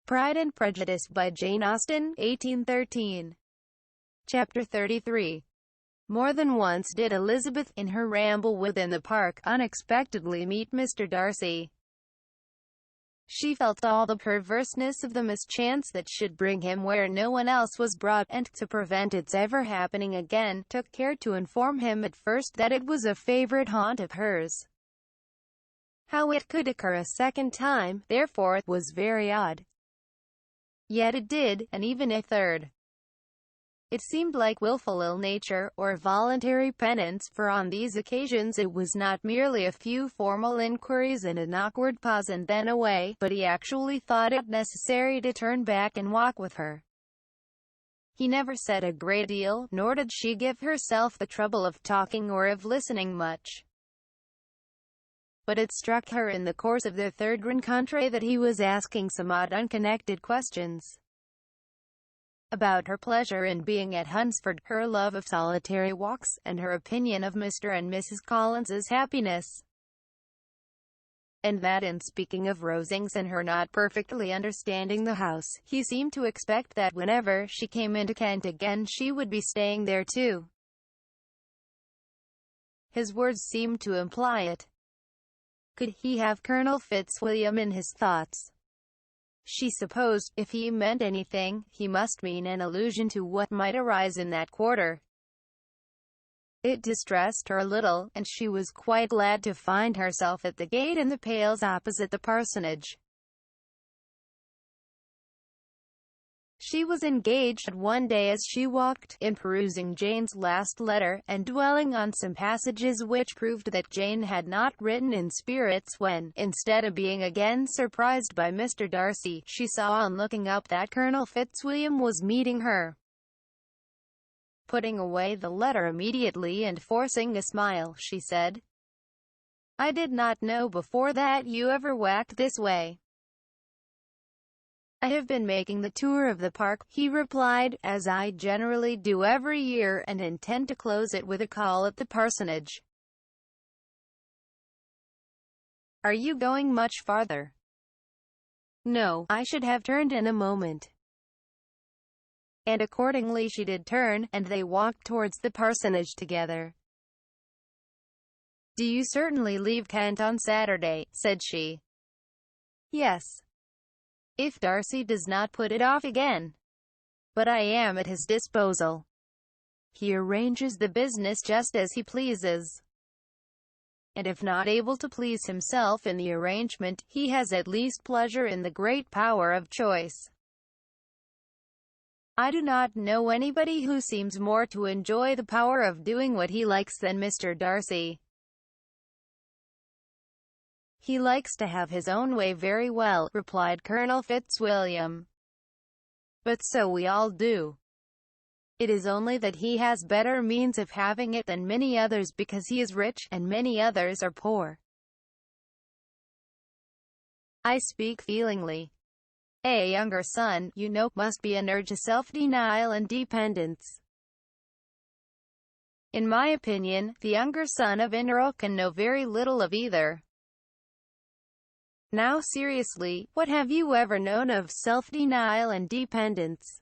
Pride and Prejudice by Jane Austen, 1813. Chapter 33. More than once did Elizabeth, in her ramble within the park, unexpectedly meet Mr. Darcy. She felt all the perverseness of the mischance that should bring him where no one else was brought, and, to prevent its ever happening again, took care to inform him at first that it was a favourite haunt of hers. How it could occur a second time, therefore, was very odd. Yet it did, and even a third. It seemed like wilful ill-nature, or voluntary penance, for on these occasions it was not merely a few formal inquiries and an awkward pause and then away, but he actually thought it necessary to turn back and walk with her. He never said a great deal, nor did she give herself the trouble of talking or of listening much. But it struck her in the course of their third rencontre that he was asking some odd unconnected questions. About her pleasure in being at Hunsford, her love of solitary walks, and her opinion of Mr. and Mrs. Collins's happiness. And that in speaking of Rosings and her not perfectly understanding the house, he seemed to expect that whenever she came into Kent again she would be staying there too. His words seemed to imply it. Could he have Colonel Fitzwilliam in his thoughts? She supposed, if he meant anything, he must mean an allusion to what might arise in that quarter. It distressed her a little, and she was quite glad to find herself at the gate in the Pales opposite the parsonage. She was engaged one day as she walked, in perusing Jane's last letter, and dwelling on some passages which proved that Jane had not written in spirits when, instead of being again surprised by Mr. Darcy, she saw on looking up that Colonel Fitzwilliam was meeting her. Putting away the letter immediately and forcing a smile, she said, "I did not know before that you ever walked this way." "I have been making the tour of the park," he replied, "as I generally do every year, and intend to close it with a call at the parsonage." "Are you going much farther?" "No, I should have turned in a moment." And accordingly she did turn, and they walked towards the parsonage together. "Do you certainly leave Kent on Saturday?" said she. "Yes. If Darcy does not put it off again. But I am at his disposal. He arranges the business just as he pleases. And if not able to please himself in the arrangement, he has at least pleasure in the great power of choice. I do not know anybody who seems more to enjoy the power of doing what he likes than Mr. Darcy. He likes to have his own way very well," replied Colonel Fitzwilliam. "But so we all do. It is only that he has better means of having it than many others because he is rich, and many others are poor. I speak feelingly. A younger son, you know, must be an urge to self-denial and dependence. In my opinion, the younger son of an earl can know very little of either. Now seriously, what have you ever known of self-denial and dependence?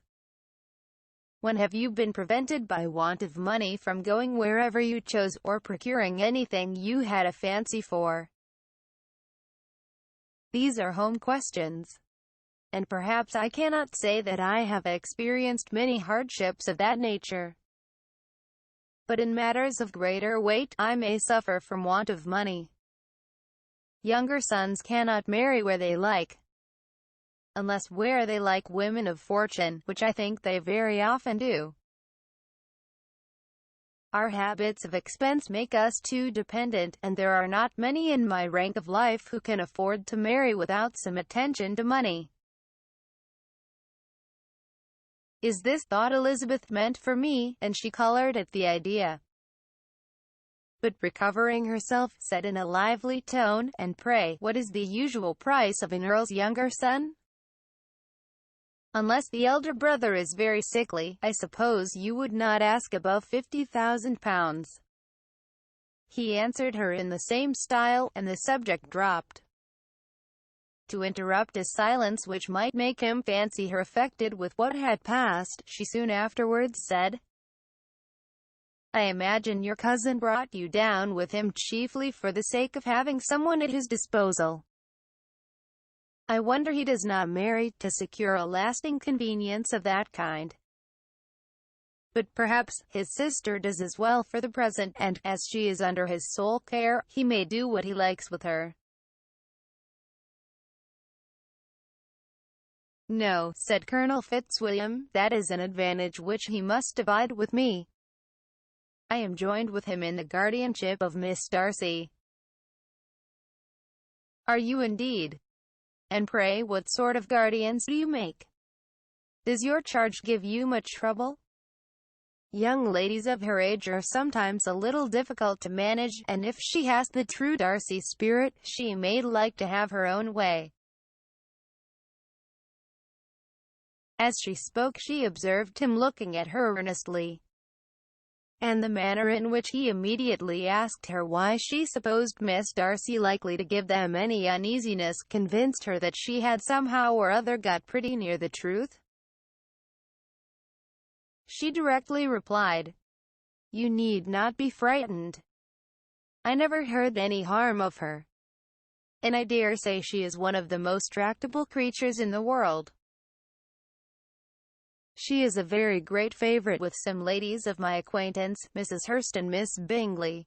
When have you been prevented by want of money from going wherever you chose, or procuring anything you had a fancy for? These are home questions. And perhaps I cannot say that I have experienced many hardships of that nature. But in matters of greater weight, I may suffer from want of money. Younger sons cannot marry where they like, unless where they like women of fortune, which I think they very often do. Our habits of expense make us too dependent, and there are not many in my rank of life who can afford to marry without some attention to money. Is this thought Elizabeth meant for me? And she colored at the idea. But recovering herself, said in a lively tone, "And pray, what is the usual price of an earl's younger son?" "Unless the elder brother is very sickly, I suppose you would not ask above £50,000. He answered her in the same style, and the subject dropped. To interrupt his silence, which might make him fancy her affected with what had passed, she soon afterwards said, "I imagine your cousin brought you down with him chiefly for the sake of having someone at his disposal. I wonder he does not marry to secure a lasting convenience of that kind. But perhaps his sister does as well for the present, and, as she is under his sole care, he may do what he likes with her." "No," said Colonel Fitzwilliam, "that is an advantage which he must divide with me. I am joined with him in the guardianship of Miss Darcy." "Are you indeed? And pray what sort of guardians do you make? Does your charge give you much trouble?" "Young ladies of her age are sometimes a little difficult to manage, and if she has the true Darcy spirit, she may like to have her own way." As she spoke she observed him looking at her earnestly, and the manner in which he immediately asked her why she supposed Miss Darcy likely to give them any uneasiness convinced her that she had somehow or other got pretty near the truth. She directly replied, "You need not be frightened. I never heard any harm of her, and I dare say she is one of the most tractable creatures in the world. She is a very great favourite with some ladies of my acquaintance, Mrs. Hurst and Miss Bingley.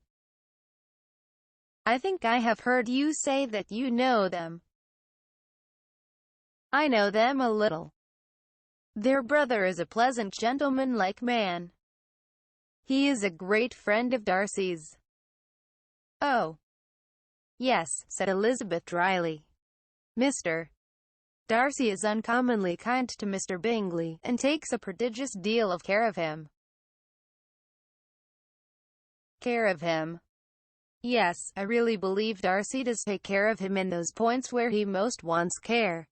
I think I have heard you say that you know them." "I know them a little. Their brother is a pleasant gentleman-like man. He is a great friend of Darcy's." "Oh, yes," said Elizabeth dryly. "Mr. Darcy is uncommonly kind to Mr. Bingley, and takes a prodigious deal of care of him." "Care of him? Yes, I really believe Darcy does take care of him in those points where he most wants care.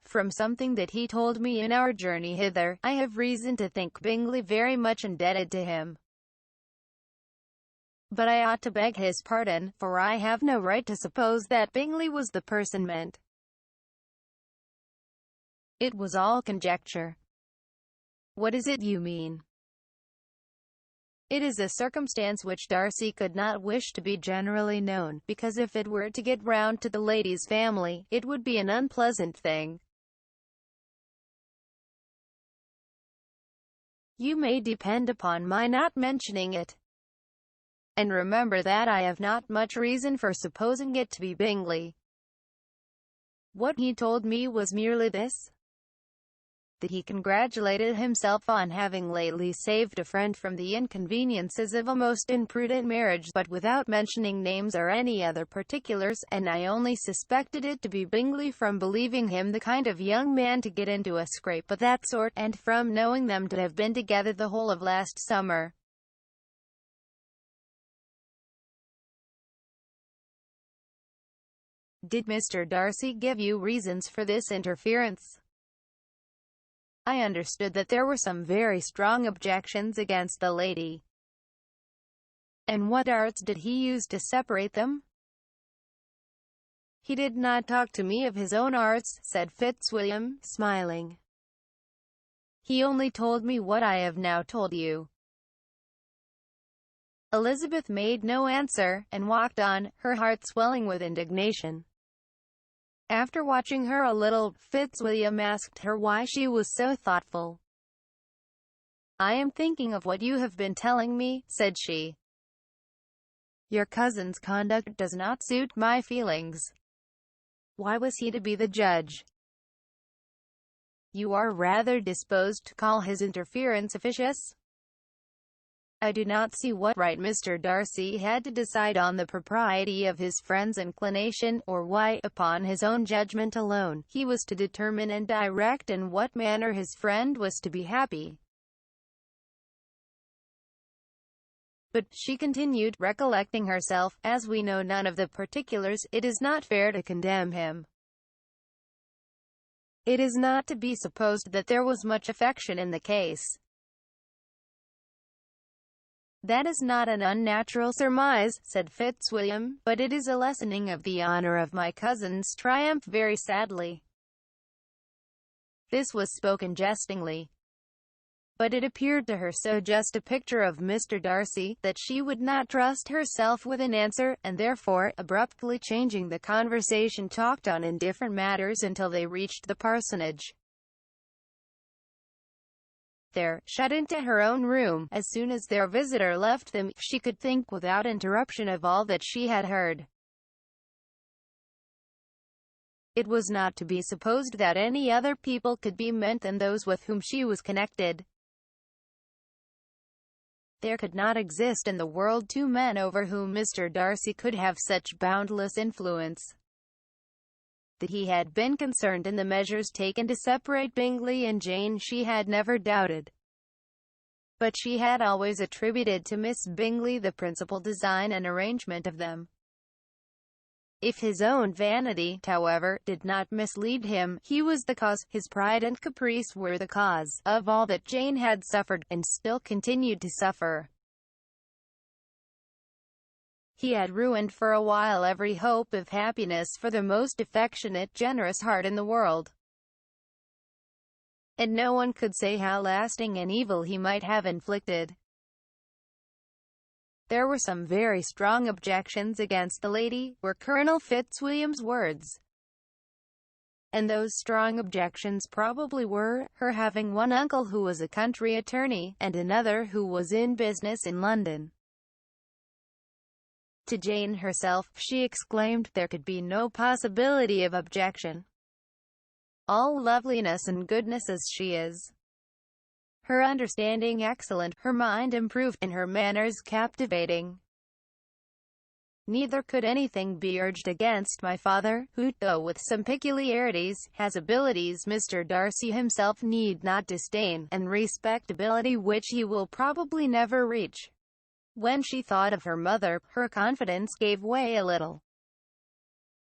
From something that he told me in our journey hither, I have reason to think Bingley very much indebted to him. But I ought to beg his pardon, for I have no right to suppose that Bingley was the person meant. It was all conjecture." "What is it you mean?" "It is a circumstance which Darcy could not wish to be generally known, because if it were to get round to the lady's family, it would be an unpleasant thing. You may depend upon my not mentioning it. And remember that I have not much reason for supposing it to be Bingley. What he told me was merely this: that he congratulated himself on having lately saved a friend from the inconveniences of a most imprudent marriage, but without mentioning names or any other particulars, and I only suspected it to be Bingley from believing him the kind of young man to get into a scrape of that sort, and from knowing them to have been together the whole of last summer." "Did Mr. Darcy give you reasons for this interference?" "I understood that there were some very strong objections against the lady." "And what arts did he use to separate them?" "He did not talk to me of his own arts," said Fitzwilliam, smiling. "He only told me what I have now told you." Elizabeth made no answer, and walked on, her heart swelling with indignation. After watching her a little, Fitzwilliam asked her why she was so thoughtful. "I am thinking of what you have been telling me," said she. "Your cousin's conduct does not suit my feelings. Why was he to be the judge? You are rather disposed to call his interference officious. I do not see what right Mr. Darcy had to decide on the propriety of his friend's inclination, or why, upon his own judgment alone, he was to determine and direct in what manner his friend was to be happy. But," she continued, recollecting herself, "as we know none of the particulars, it is not fair to condemn him. It is not to be supposed that there was much affection in the case. "That is not an unnatural surmise," said Fitzwilliam, "but it is a lessening of the honor of my cousin's triumph very sadly." This was spoken jestingly, but it appeared to her so just a picture of Mr. Darcy, that she would not trust herself with an answer, and therefore, abruptly changing the conversation, talked on indifferent matters until they reached the parsonage. There, shut into her own room, as soon as their visitor left them, she could think without interruption of all that she had heard. It was not to be supposed that any other people could be meant than those with whom she was connected. There could not exist in the world two men over whom Mr. Darcy could have such boundless influence. That he had been concerned in the measures taken to separate Bingley and Jane she had never doubted. But she had always attributed to Miss Bingley the principal design and arrangement of them. If his own vanity, however, did not mislead him, he was the cause, his pride and caprice were the cause, of all that Jane had suffered, and still continued to suffer. He had ruined for a while every hope of happiness for the most affectionate, generous heart in the world. And no one could say how lasting an evil he might have inflicted. "There were some very strong objections against the lady," were Colonel Fitzwilliam's words. And those strong objections probably were, her having one uncle who was a country attorney, and another who was in business in London. To Jane herself, she exclaimed, there could be no possibility of objection. All loveliness and goodness as she is, her understanding excellent, her mind improved, and her manners captivating. Neither could anything be urged against my father, who, though with some peculiarities, has abilities Mr. Darcy himself need not disdain, and respectability which he will probably never reach. When she thought of her mother, her confidence gave way a little.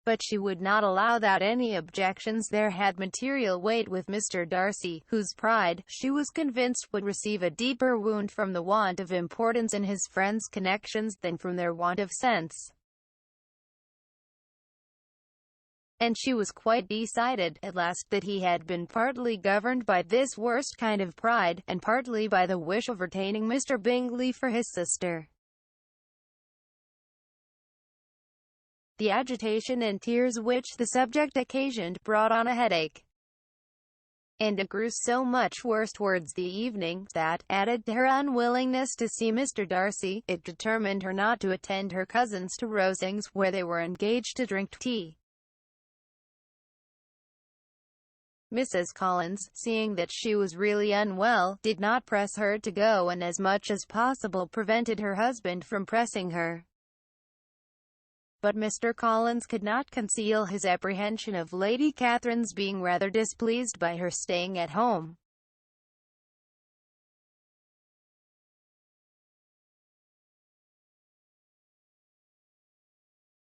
But she would not allow that any objections there had material weight with Mr. Darcy, whose pride, she was convinced, would receive a deeper wound from the want of importance in his friends' connections than from their want of sense. And she was quite decided, at last, that he had been partly governed by this worst kind of pride, and partly by the wish of retaining Mr. Bingley for his sister. The agitation and tears which the subject occasioned brought on a headache, and it grew so much worse towards the evening, that, added to her unwillingness to see Mr. Darcy, it determined her not to attend her cousins to Rosings, where they were engaged to drink tea. Mrs. Collins, seeing that she was really unwell, did not press her to go, and as much as possible prevented her husband from pressing her. But Mr. Collins could not conceal his apprehension of Lady Catherine's being rather displeased by her staying at home.